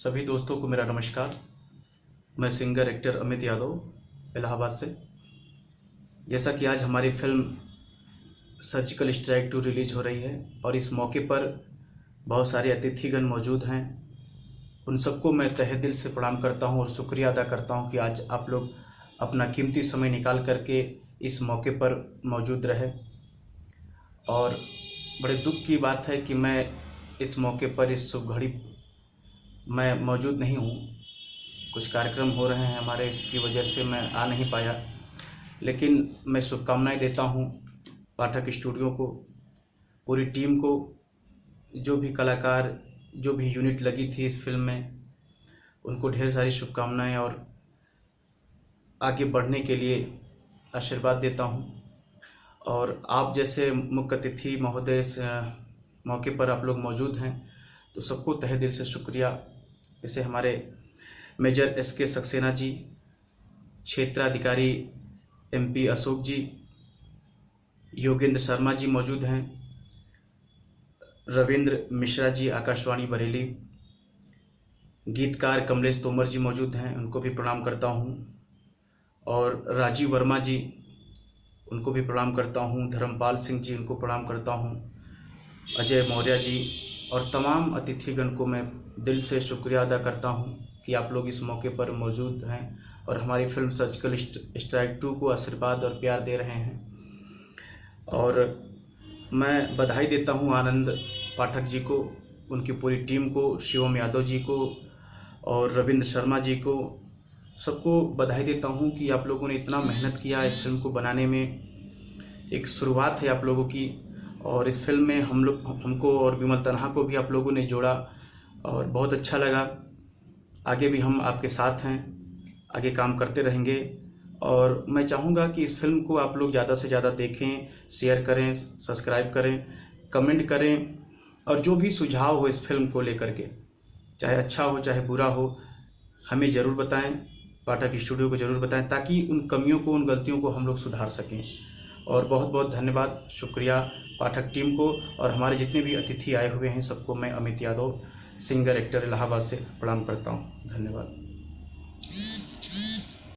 सभी दोस्तों को मेरा नमस्कार। मैं सिंगर एक्टर अमित यादव इलाहाबाद से। जैसा कि आज हमारी फिल्म सर्जिकल स्ट्राइक 2 रिलीज हो रही है और इस मौके पर बहुत सारे अतिथिगण मौजूद हैं, उन सबको मैं तहे दिल से प्रणाम करता हूं और शुक्रिया अदा करता हूं कि आज आप लोग अपना कीमती समय निकाल करके इस मौके पर मौजूद रहे। और बड़े दुख की बात है कि मैं इस मौके पर इस शुभ घड़ी मैं मौजूद नहीं हूँ। कुछ कार्यक्रम हो रहे हैं हमारे, इसकी वजह से मैं आ नहीं पाया, लेकिन मैं शुभकामनाएं देता हूँ पाठक स्टूडियो को, पूरी टीम को, जो भी कलाकार, जो भी यूनिट लगी थी इस फिल्म में, उनको ढेर सारी शुभकामनाएं और आगे बढ़ने के लिए आशीर्वाद देता हूँ। और आप जैसे मुख्य अतिथि महोदय इस मौके पर आप लोग मौजूद हैं, तो सबको तहे दिल से शुक्रिया। जैसे हमारे मेजर एसके सक्सेना जी, क्षेत्राधिकारी एमपी अशोक जी, योगेंद्र शर्मा जी मौजूद हैं, रविंद्र मिश्रा जी आकाशवाणी बरेली, गीतकार कमलेश तोमर जी मौजूद हैं, उनको भी प्रणाम करता हूं, और राजीव वर्मा जी, उनको भी प्रणाम करता हूं, धर्मपाल सिंह जी, उनको प्रणाम करता हूं, अजय मौर्य जी और तमाम अतिथिगण को मैं दिल से शुक्रिया अदा करता हूं कि आप लोग इस मौके पर मौजूद हैं और हमारी फिल्म सर्जिकल स्ट्राइक 2 को आशीर्वाद और प्यार दे रहे हैं। और मैं बधाई देता हूं आनंद पाठक जी को, उनकी पूरी टीम को, शिवम यादव जी को और रविंद्र शर्मा जी को, सबको बधाई देता हूं कि आप लोगों ने इतना मेहनत किया इस फिल्म को बनाने में। एक शुरुआत है आप लोगों की, और इस फिल्म में हमको और विमल तन्हा को भी आप लोगों ने जोड़ा और बहुत अच्छा लगा। आगे भी हम आपके साथ हैं, आगे काम करते रहेंगे। और मैं चाहूँगा कि इस फिल्म को आप लोग ज़्यादा से ज़्यादा देखें, शेयर करें, सब्सक्राइब करें, कमेंट करें, और जो भी सुझाव हो इस फिल्म को लेकर के, चाहे अच्छा हो चाहे बुरा हो, हमें ज़रूर बताएं, पाठक स्टूडियो को ज़रूर बताएं, ताकि उन कमियों को, उन गलतियों को हम लोग सुधार सकें। और बहुत बहुत धन्यवाद, शुक्रिया पाठक टीम को, और हमारे जितने भी अतिथि आए हुए हैं सबको मैं अमित यादव सिंगर एक्टर इलाहाबाद से प्रणाम करता हूँ। धन्यवाद।